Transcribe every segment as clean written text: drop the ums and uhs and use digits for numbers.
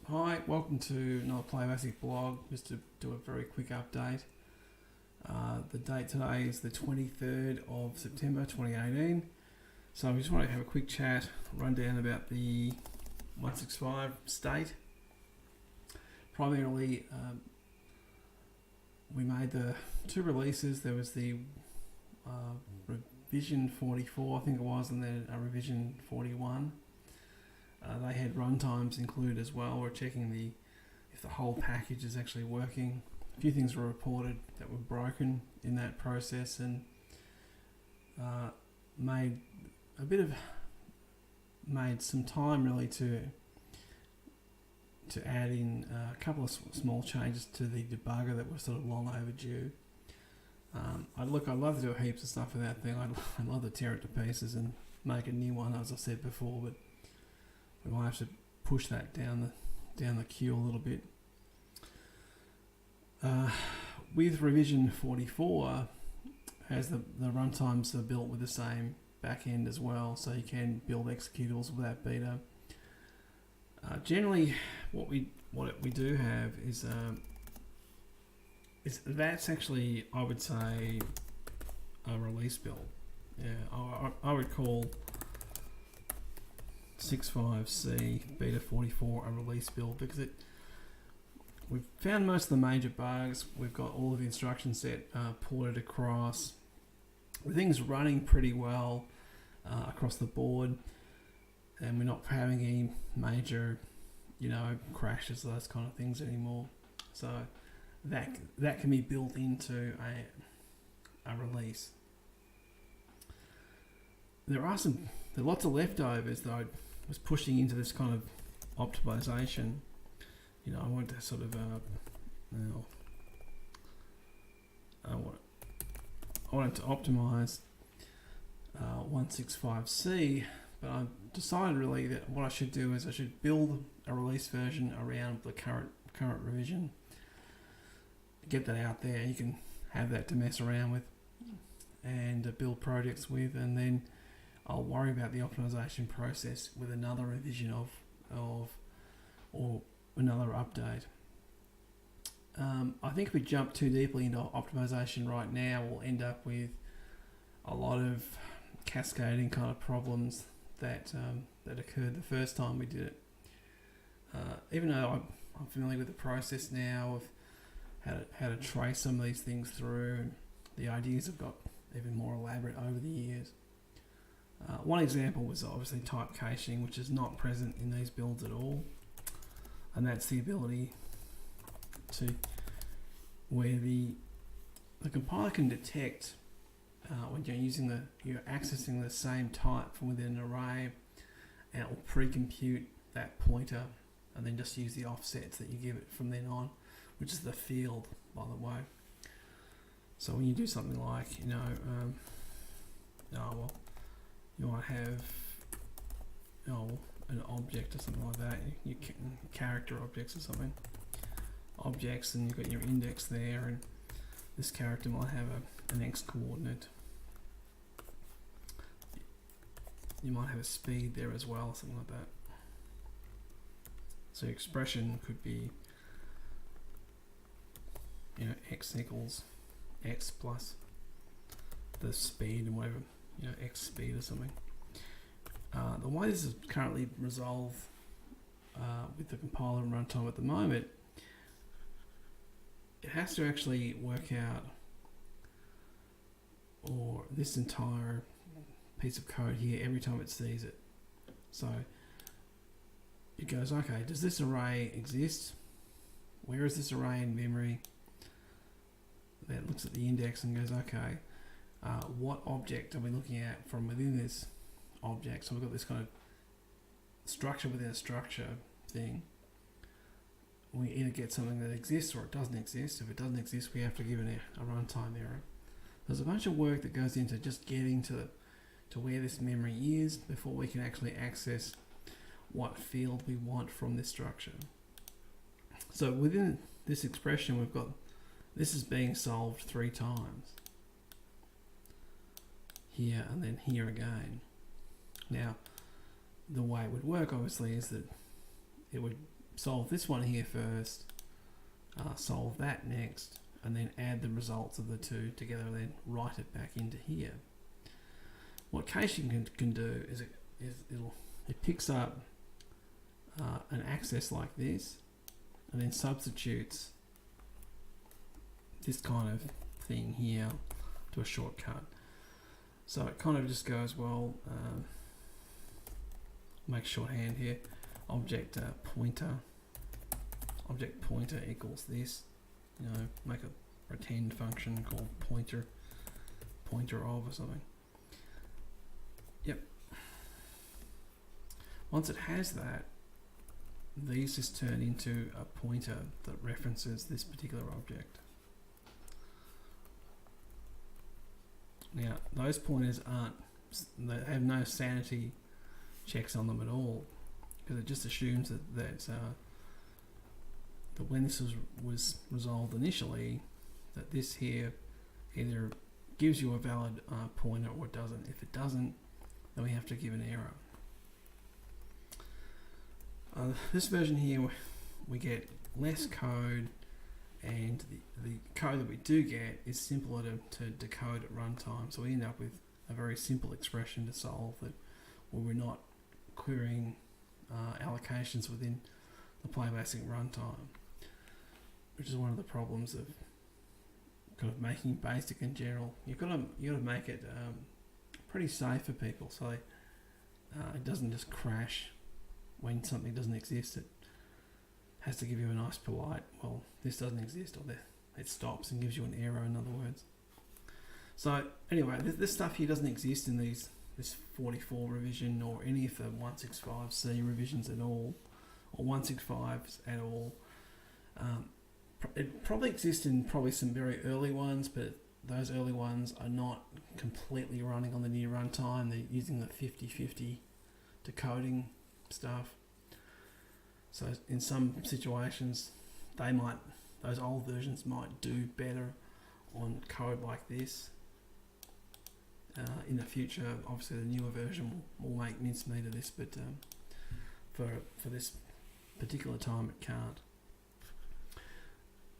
Hi, welcome to another PlayBASIC blog. Just to do a very quick update. The date today is the 23rd of September 2018. So we just want to have a quick chat, run down about the 165 state. Primarily, we made the two releases. There was the revision 44, I think it was, and then a revision 41. They had runtimes included as well. We're checking if the whole package is actually working. A few things were reported that were broken in that process, and made some time really to add in a couple of small changes to the debugger that were sort of long overdue. I'd love to do heaps of stuff with that thing. I'd love to tear it to pieces and make a new one, as I said before, but we might have to push that down the queue a little bit. With revision 44, as the runtimes are built with the same back end as well, so you can build executables with that beta. Generally, what we do have is that's actually, I would say, a release build. Yeah, I would call 65C Beta 44 a release build, because we've found most of the major bugs. We've got all of the instruction set ported across. The thing's running pretty well across the board, and we're not having any major, crashes, those kind of things anymore. So that can be built into a release. There are lots of leftovers that I was pushing into this kind of optimization. I want to sort of I wanted to optimize 165C, but I decided really that what I should do is I should build a release version around the current revision, get that out there. You can have that to mess around with and build projects with, and then I'll worry about the optimization process with another revision or another update. I think if we jump too deeply into optimization right now, we'll end up with a lot of cascading kind of problems that occurred the first time we did it. Even though I'm familiar with the process now of how to trace some of these things through, and the ideas have got even more elaborate over the years. One example was obviously type caching, which is not present in these builds at all, and that's the ability to where the compiler can detect when you're accessing the same type from within an array, and it will pre-compute that pointer and then just use the offsets that you give it from then on, which is the field, by the way. So when you do something like you might have an object or something like that, you can character objects or something, objects, and you've got your index there, and this character might have an x coordinate. You might have a speed there as well, something like that. So your expression could be x equals x plus the speed and whatever, x speed or something. The way this is currently resolved with the compiler and runtime at the moment, it has to actually work out, or this entire piece of code here, every time it sees it. So it goes, okay, does this array exist? Where is this array in memory? Then it looks at the index and goes, okay, what object are we looking at from within this object? So we've got this kind of structure within a structure thing. We either get something that exists or it doesn't exist. If it doesn't exist, we have to give it a runtime error. There's a bunch of work that goes into just getting to where this memory is before we can actually access what field we want from this structure. So within this expression, we've got this is being solved 3 times. Here and then here again. Now, the way it would work obviously is that it would solve this one here first, solve that next, and then add the results of the two together and then write it back into here. What caching can do is it picks up an access like this and then substitutes this kind of thing here to a shortcut. So it kind of just goes, well, make shorthand here, object pointer equals this, you know, make a pretend function called pointer of or something. Yep. Once it has that, these just turn into a pointer that references this particular object. Now, those pointers they have no sanity checks on them at all, because it just assumes that when this was resolved initially, that this here either gives you a valid pointer or it doesn't. If it doesn't, then we have to give an error. This version here, we get less code, and the code that we do get is simpler to decode at runtime. So we end up with a very simple expression to solve that, where we're not querying allocations within the PlayBASIC runtime, which is one of the problems of kind of making BASIC in general. You've got to make it pretty safe for people, so it doesn't just crash when something doesn't exist. It has to give you a nice polite, well, this doesn't exist, or it stops and gives you an error, in other words. So anyway, this stuff here doesn't exist in this 44 revision or any of the 165C revisions at all, or 165s at all. It probably exists in some very early ones, but those early ones are not completely running on the near runtime. They're using the 50-50 decoding stuff. So in some situations, those old versions might do better on code like this. In the future, obviously the newer version will make mincemeat of this, but for this particular time it can't.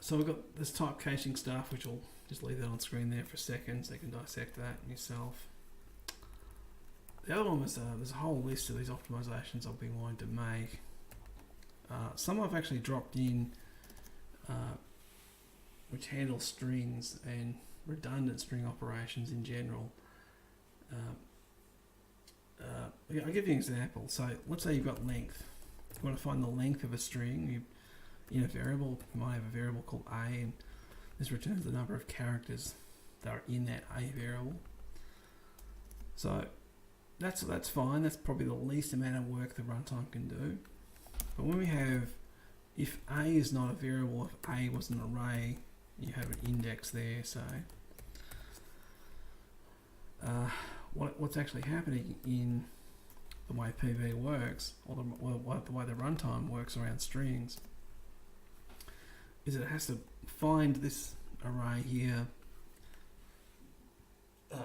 So we've got this type caching stuff, which I'll just leave that on screen there for a second so you can dissect that yourself. The other one was there's a whole list of these optimizations I've been wanting to make. Some I've actually dropped in, which handle strings and redundant string operations in general. I'll give you an example. So let's say you've got length. You want to find the length of a string. In a variable, you might have a variable called a, and this returns the number of characters that are in that a variable. So that's fine. That's probably the least amount of work the runtime can do. But when we have, if a is not a variable, if a was an array, you have an index there. So what's actually happening in the way PV works, or the way the runtime works around strings, is it has to find this array here,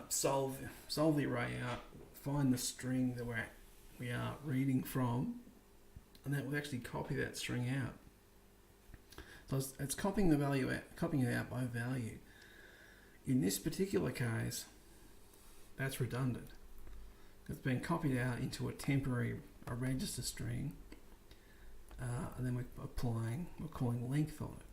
solve the array out, find the string that we are reading from, and that will actually copy that string out. So it's copying the value out, copying it out by value. In this particular case, that's redundant. It's been copied out into a register string, and then we're calling length on it.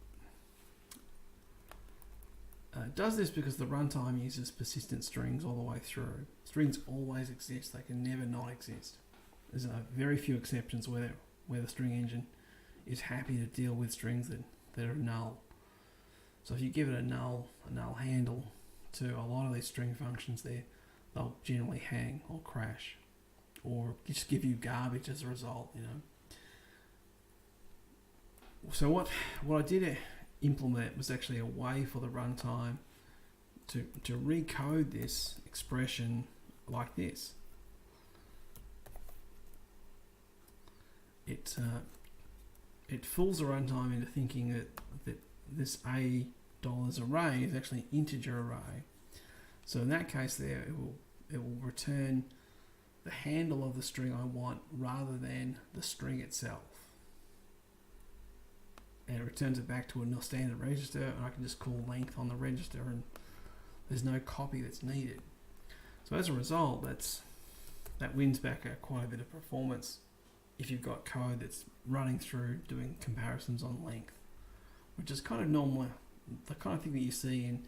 It does this because the runtime uses persistent strings all the way through. Strings always exist; they can never not exist. There's very few exceptions where the string engine is happy to deal with strings that are null. So if you give it a null handle to a lot of these string functions, they'll generally hang or crash, or just give you garbage as a result. So what I did implement was actually a way for the runtime to recode this expression like this. It fools the runtime into thinking that this $A array is actually an integer array. So in that case there, it will return the handle of the string I want rather than the string itself. and it returns it back to a standard register, and I can just call length on the register, and there's no copy that's needed. So as a result, that wins back quite a bit of performance if you've got code that's running through doing comparisons on length, which is kind of normal, the kind of thing that you see in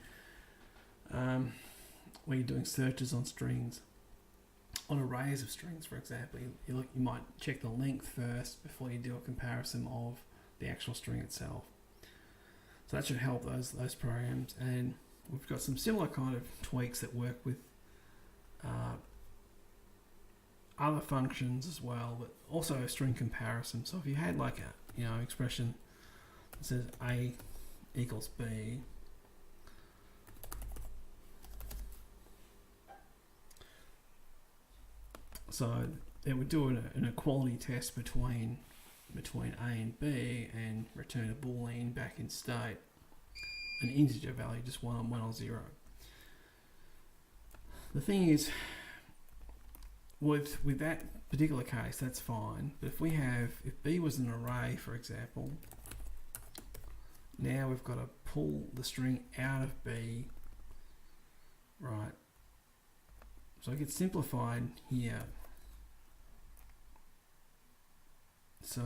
when you're doing searches on strings, on arrays of strings, for example. You might check the length first before you do a comparison of the actual string itself. So that should help those programs, and we've got some similar kind of tweaks that work with other functions as well, but also a string comparison. So if you had like a expression that says A equals B, so it would do an equality test between A and B and return a boolean back in state, an integer value, just 1 or 0. The thing is, with that particular case, that's fine. But if B was an array, for example, now we've got to pull the string out of B, right? So it gets simplified here. So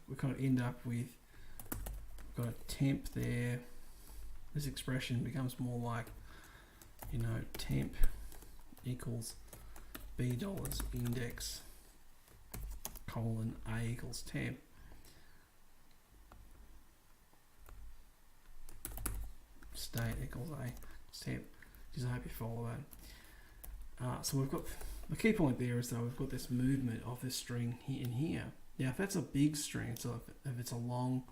we kind of end up with, we've got a temp there. This expression becomes more like, temp equals B dollars index colon A equals temp. State equals A temp. Just I hope you follow that. So we've got, the key point there is though we've got this movement of this string here and here. Now if that's a big string, so if it's a long,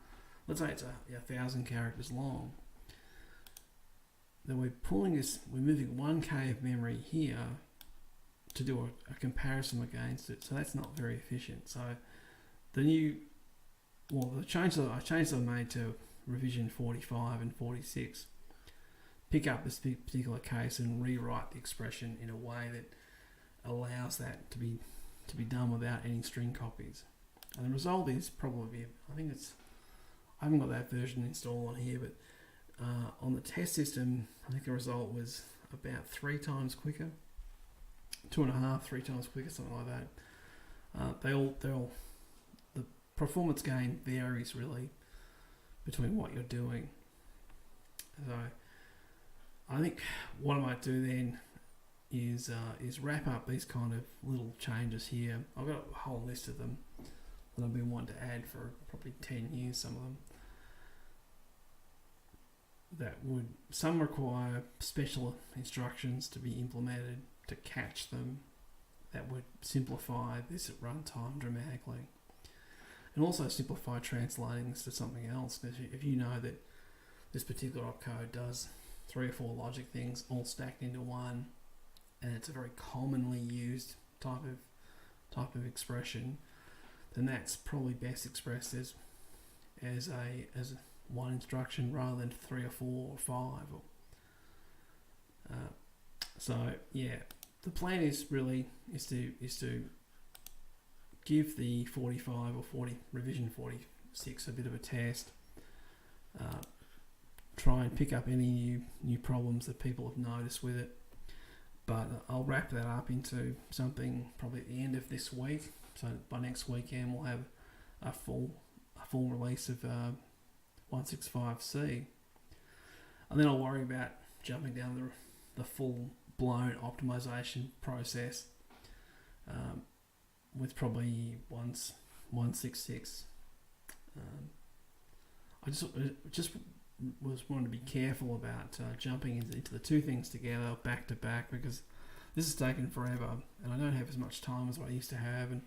let's say it's a 1,000 characters long, then we're moving 1K of memory here to do a comparison against it. So that's not very efficient. So the changes I've made to revision 45 and 46 pick up this particular case and rewrite the expression in a way that allows that to be done without any string copies. And the result is probably, I haven't got that version installed on here, but on the test system, I think the result was about 3 times quicker, 2.5, 3 times quicker, something like that. The performance gain varies really between what you're doing. So I think what I might do then is wrap up these kind of little changes here. I've got a whole list of them that I've been wanting to add for probably 10 years, some of them. Some require special instructions to be implemented to catch them that would simplify this at runtime dramatically. And also simplify translating this to something else. If you know that this particular opcode does 3 or 4 logic things all stacked into one, and it's a very commonly used type of expression, then that's probably best expressed as one instruction rather than 3 or 4 or 5. So yeah, the plan is to give the 45 or 40 revision 46 a bit of a test. Try and pick up any new problems that people have noticed with it. But I'll wrap that up into something probably at the end of this week. So by next weekend we'll have a full release of 165C, and then I'll worry about jumping down the full blown optimization process with probably 166. I just wanted to be careful about jumping into the two things together back to back, because this has taken forever and I don't have as much time as what I used to have, and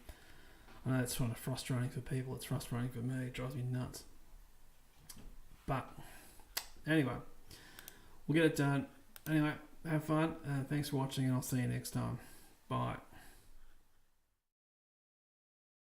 I know it's kind of frustrating for people. It's frustrating for me. It drives me nuts. But anyway, we'll get it done. Anyway, have fun. Thanks for watching, and I'll see you next time. Bye.